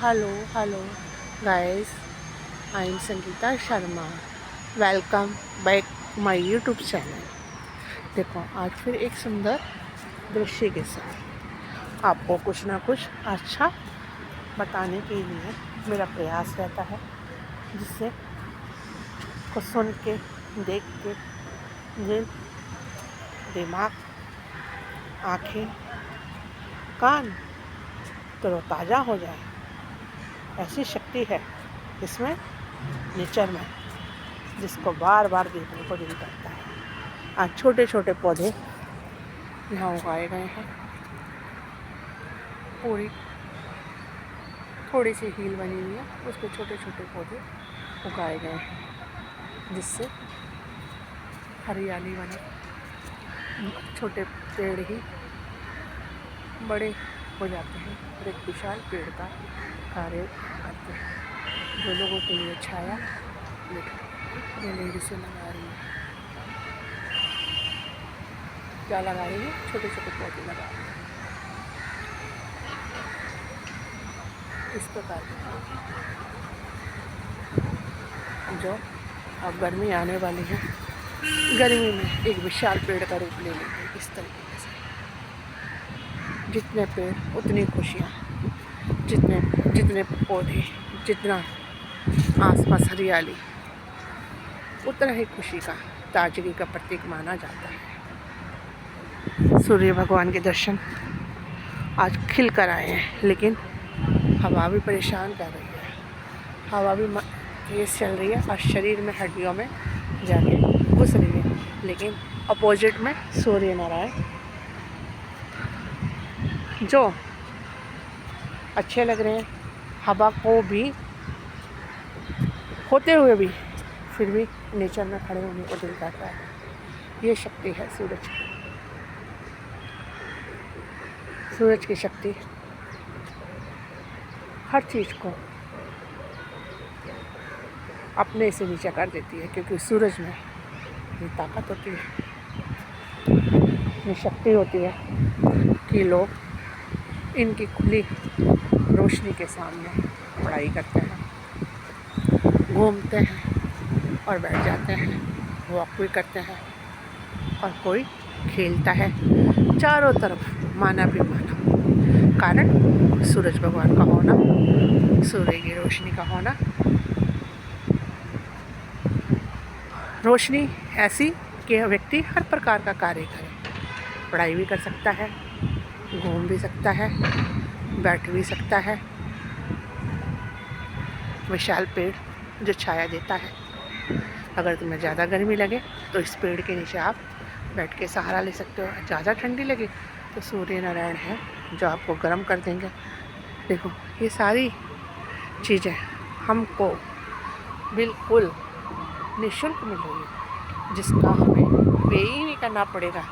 Hello guys, I am Sangeeta Sharma. Welcome back my YouTube channel. देखो आज फिर एक सुंदर दृश्य के साथ आपको कुछ ना कुछ अच्छा बताने के लिए मेरा प्रयास रहता है, जिससे को सुन के देख के दिल, दिमाग, आँखें, कान तरोताज़ा हो जाए। ऐसी शक्ति है इसमें, नेचर में, जिसको बार बार देखने को दिल करता है। आज छोटे छोटे पौधे यहाँ उगाए गए हैं। पूरी थोड़ी सी हील बनी हुई है, उस पर छोटे छोटे पौधे उगाए गए हैं, जिससे हरियाली बने। छोटे पेड़ ही बड़े हो जाते हैं और एक विशाल पेड़ का कार्य करते हैं, जो लोगों के लिए छाया ये लेडी से लगा रही है। क्या लगा रही है? छोटे छोटे पौधे लगा रही है। इस प्रकार जो अब गर्मी आने वाली है, गर्मी में एक विशाल पेड़ का रूप ले लेंगे। इस तरीके से जितने पेड़ उतनी खुशियाँ, जितने पौधे, जितना आसपास हरियाली, उतना ही खुशी का, ताजगी का प्रतीक माना जाता है। सूर्य भगवान के दर्शन आज खिल कर आए हैं, लेकिन हवा भी परेशान कर रही है। हवा भी तेज चल रही है और शरीर में, हड्डियों में जाके घुस रही है। लेकिन अपोजिट में सूर्य नारायण जो अच्छे लग रहे हैं, हवा को भी होते हुए भी फिर भी नेचर में खड़े होने को दिल करता है। ये शक्ति है सूरज की। सूरज की शक्ति हर चीज़ को अपने से नीचे कर देती है, क्योंकि सूरज में ये ताकत होती है, ये शक्ति होती है कि लोग इनकी खुली रोशनी के सामने पढ़ाई करते हैं, घूमते हैं और बैठ जाते हैं, वॉक भी करते हैं, और कोई खेलता है। चारों तरफ माना भी माना, कारण सूरज भगवान का होना, सूर्य की रोशनी का होना। रोशनी ऐसी कि व्यक्ति हर प्रकार का कार्य करे, पढ़ाई भी कर सकता है, घूम भी सकता है, बैठ भी सकता है। विशाल पेड़ जो छाया देता है। अगर तुम्हें ज़्यादा गर्मी लगे तो इस पेड़ के नीचे आप बैठ के सहारा ले सकते हो। ज़्यादा ठंडी लगे तो सूर्य नारायण है जो आपको गर्म कर देंगे। देखो ये सारी चीज़ें हमको बिल्कुल निःशुल्क मिलेगी, जिसका हमें पे ही नहीं करना पड़ेगा।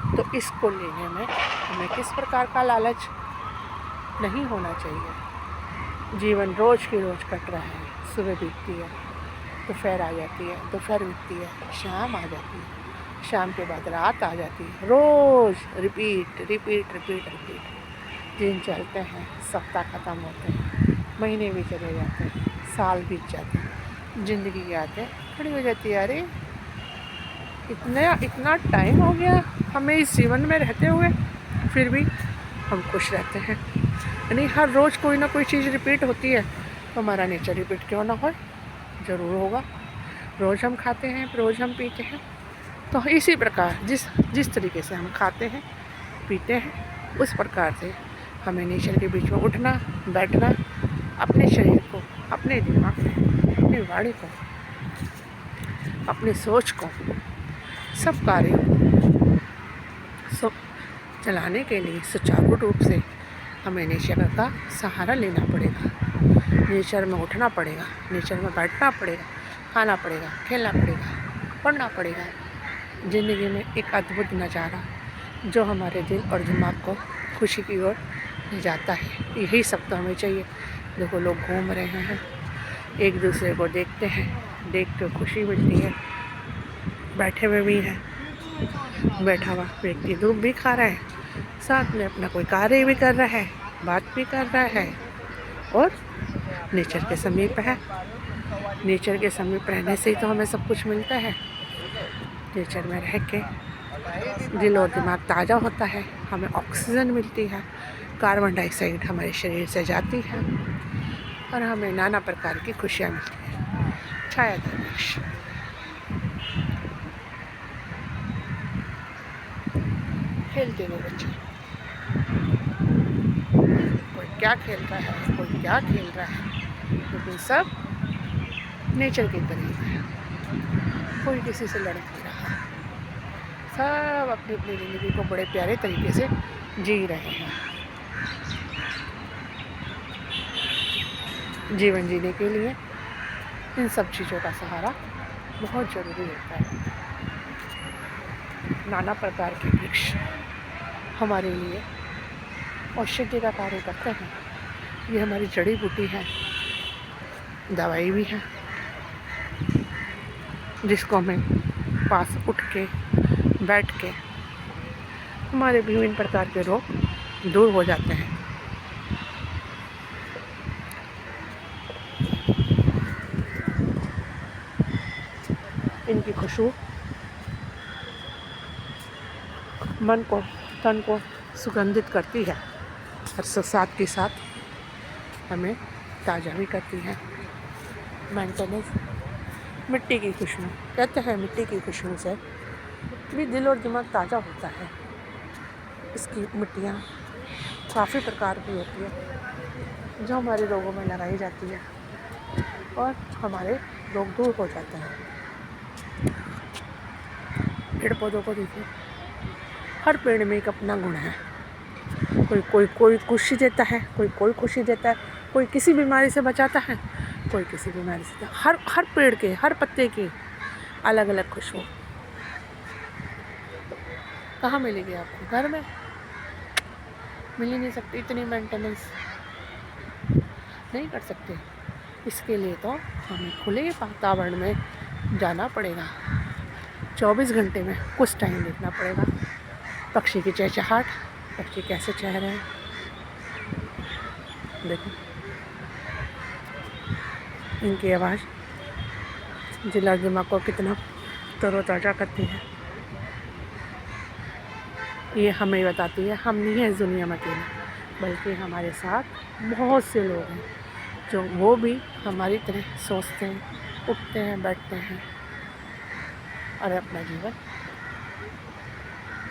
तो इसको लेने में हमें किस प्रकार का लालच नहीं होना चाहिए। जीवन रोज़ की रोज़ कट रहा है। सुबह बीतती है, दोपहर आ जाती है, दोपहर बीतती है, शाम आ जाती है, शाम के बाद रात आ जाती है। रोज़ रिपीट रिपीट रिपीट रिपीट। दिन चलते हैं, सप्ताह ख़त्म होते हैं, महीने भी चले जाते हैं, साल बीत जाते हैं, ज़िंदगी आके खड़ी हो जाती है। अरे इतना टाइम हो गया हमें इस जीवन में रहते हुए, फिर भी हम खुश रहते हैं। यानी हर रोज़ कोई ना कोई चीज़ रिपीट होती है, तो हमारा नेचर रिपीट क्यों ना हो? ज़रूर होगा। रोज़ हम खाते हैं, रोज़ हम पीते हैं, तो इसी प्रकार जिस तरीके से हम खाते हैं, पीते हैं, उस प्रकार से हमें नेचर के बीच में उठना, बैठना, अपने शरीर को, अपने दिमाग को, अपनी वाणी को, अपनी सोच को, सब कार्यों सब चलाने के लिए सुचारू रूप से हमें नेचर का सहारा लेना पड़ेगा। नेचर में उठना पड़ेगा, नेचर में बैठना पड़ेगा, खाना पड़ेगा, खेलना पड़ेगा, पढ़ना पड़ेगा। ज़िंदगी में एक अद्भुत नज़ारा जो हमारे दिल और दिमाग को खुशी की ओर ले जाता है। यही सब तो हमें चाहिए। देखो लोग घूम रहे हैं, एक दूसरे को देखते हैं, देख कर खुशी मिलती है। बैठे हुए भी हैं, बैठा हुआ व्यक्ति धूप भी खा रहा है, साथ में अपना कोई कार्य भी कर रहा है, बात भी कर रहा है, और नेचर के समीप है। नेचर के समीप रहने से ही तो हमें सब कुछ मिलता है। नेचर में रह के दिल और दिमाग ताज़ा होता है, हमें ऑक्सीजन मिलती है, कार्बन डाइऑक्साइड हमारे शरीर से जाती है और हमें नाना प्रकार की खुशियाँ मिलती हैं। छायादार वृक्ष, खेलते हुए बच्चे, कोई क्या खेल रहा है, कोई क्या खेल रहा है, लेकिन सब नेचर के करीब है। कोई किसी से लड़ नहीं रहा, सब अपनी अपनी ज़िंदगी को बड़े प्यारे तरीके से जी रहे हैं। जीवन जीने के लिए इन सब चीज़ों का सहारा बहुत ज़रूरी होता है। नाना प्रकार के वृक्ष हमारे लिए औषधि का कार्य करते हैं। ये हमारी जड़ी बूटी है, दवाई भी है, जिसको हमें पास उठ के बैठ के हमारे विभिन्न प्रकार के रोग दूर हो जाते हैं। इनकी खुशबू मन को, तन को सुगंधित करती है और साथ के साथ हमें ताज़ा भी करती है। मेंटेनेंस, मिट्टी की खुशबू, कहते हैं मिट्टी की खुशबू से भी दिल और दिमाग ताज़ा होता है। इसकी मिट्टियाँ काफ़ी प्रकार की होती है जो हमारे रोगों में लगाई जाती है और हमारे रोग दूर हो जाते हैं। पेड़ पौधों को देखिए, हर पेड़ में एक अपना गुण है। कोई खुशी देता है, कोई खुशी देता है, कोई किसी बीमारी से बचाता है, कोई किसी बीमारी से। हर पेड़ के, हर पत्ते की अलग अलग खुशबू। कहाँ मिलेगी आपको? घर में मिल ही नहीं सकती, इतनी मेंटेनेंस नहीं कर सकते। इसके लिए तो हमें खुले वातावरण में जाना पड़ेगा। 24 घंटे में कुछ टाइम देखना पड़ेगा। पक्षी की चहचहाट, पक्षी कैसे चह रहे हैं, देखो इनकी आवाज़ दिल और दिमाग को कितना तरोताज़ा करती है। ये हमें बताती है हम नहीं हैं इस दुनिया में अकेले, बल्कि हमारे साथ बहुत से लोग हैं जो वो भी हमारी तरह सोचते हैं, उठते हैं, बैठते हैं और अपना जीवन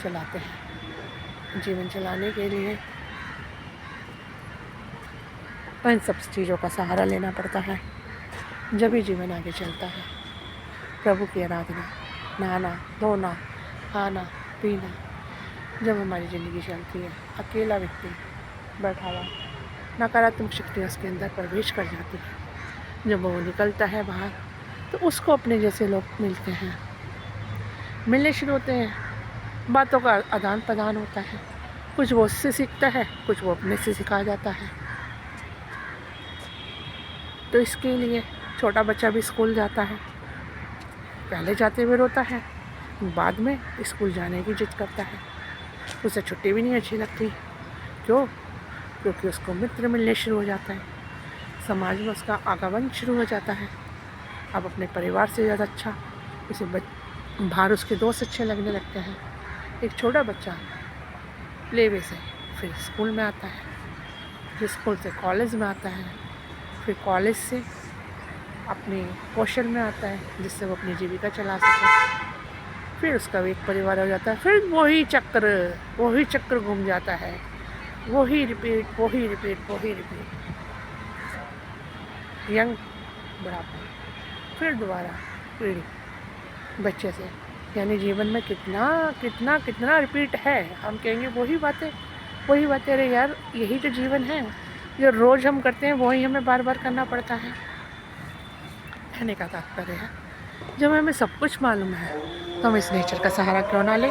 चलाते हैं। जीवन चलाने के लिए इन सब चीज़ों का सहारा लेना पड़ता है, जब ही जीवन आगे चलता है। प्रभु की आराधना, नहाना धोना, खाना पीना, जब हमारी ज़िंदगी चलती है, अकेला व्यक्ति बैठा हुआ, नकारात्मक शक्तियाँ उसके अंदर प्रवेश कर जाती है। जब वो निकलता है बाहर तो उसको अपने जैसे लोग मिलते हैं, मिलने शुरू होते हैं, बातों का आदान प्रदान होता है। कुछ वो उससे सीखता है, कुछ वो अपने से सिखा जाता है। तो इसके लिए छोटा बच्चा भी स्कूल जाता है, पहले जाते हुए रोता है, बाद में स्कूल जाने की जिद करता है। उसे छुट्टी भी नहीं अच्छी लगती। क्यों? क्योंकि उसको मित्र मिलने शुरू हो जाता है, समाज में उसका आगमन शुरू हो जाता है। अब अपने परिवार से ज़्यादा अच्छा उसे बाहर उसके दोस्त अच्छे लगने लगते हैं। एक छोटा बच्चा प्ले वे से फिर स्कूल में आता है, फिर स्कूल से कॉलेज में आता है, फिर कॉलेज से अपने कौशल में आता है जिससे वो अपनी जीविका चला सके। फिर उसका भी एक परिवार हो जाता है, फिर वही चक्र घूम जाता है, वही रिपीट। यंग बुढ़ापा, फिर दोबारा पीढ़ी बच्चे से, यानी जीवन में कितना रिपीट है। हम कहेंगे वही बातें। अरे यार, यही तो जीवन है, जो रोज़ हम करते हैं वही हमें बार बार करना पड़ता है। कहने का तात्पर्य है, जब हमें सब कुछ मालूम है तो हम इस नेचर का सहारा क्यों ना लें?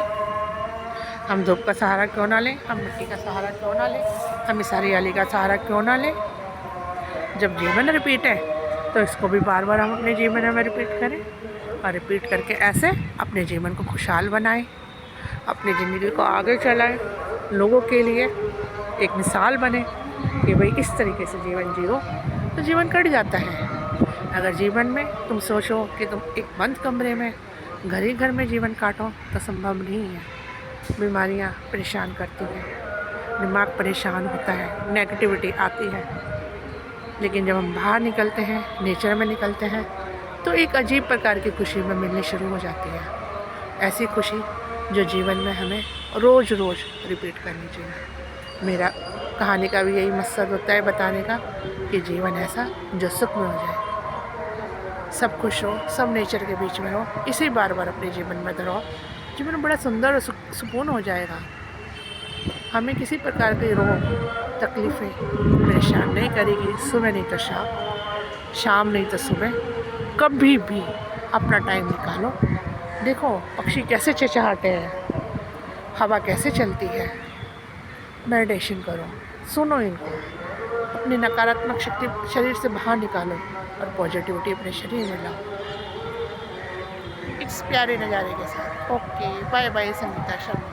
हम धूप का सहारा क्यों ना लें? हम मिट्टी का सहारा क्यों ना लें? हम इस हरियाली का सहारा क्यों ना लें? जब जीवन रिपीट है तो इसको भी बार बार हम अपने जीवन में रिपीट करें और रिपीट करके ऐसे अपने जीवन को खुशहाल बनाएं, अपनी ज़िंदगी को आगे चलाएं, लोगों के लिए एक मिसाल बने कि भाई इस तरीके से जीवन जियो तो जीवन कट जाता है। अगर जीवन में तुम सोचो कि तुम एक बंद कमरे में घर ही घर में जीवन काटो तो संभव नहीं है। बीमारियाँ परेशान करती हैं, दिमाग परेशान होता है, नेगेटिविटी आती है। लेकिन जब हम बाहर निकलते हैं, नेचर में निकलते हैं, तो एक अजीब प्रकार की खुशी हमें मिलनी शुरू हो जाती है। ऐसी खुशी जो जीवन में हमें रोज़ रोज़ रिपीट करनी चाहिए। मेरा कहानी का भी यही मकसद होता है बताने का कि जीवन ऐसा जो सुख में हो जाए, सब खुश हो, सब नेचर के बीच में हो, इसे बार बार अपने जीवन में दोहराओ। जीवन बड़ा सुंदर और सुकून हो जाएगा। हमें किसी प्रकार के रोग तकलीफ़ें परेशान नहीं करेगी। सुबह नहीं तो शाम, शाम नहीं तो सुबह, कभी भी अपना टाइम निकालो। देखो पक्षी कैसे चहचहाते हैं, हवा कैसे चलती है। मेडिटेशन करो, सुनो इनको, अपनी नकारात्मक शक्ति शरीर से बाहर निकालो और पॉजिटिविटी अपने शरीर में लाओ इस प्यारे नज़ारे के साथ। Okay, bye bye Sangeeta Sharma.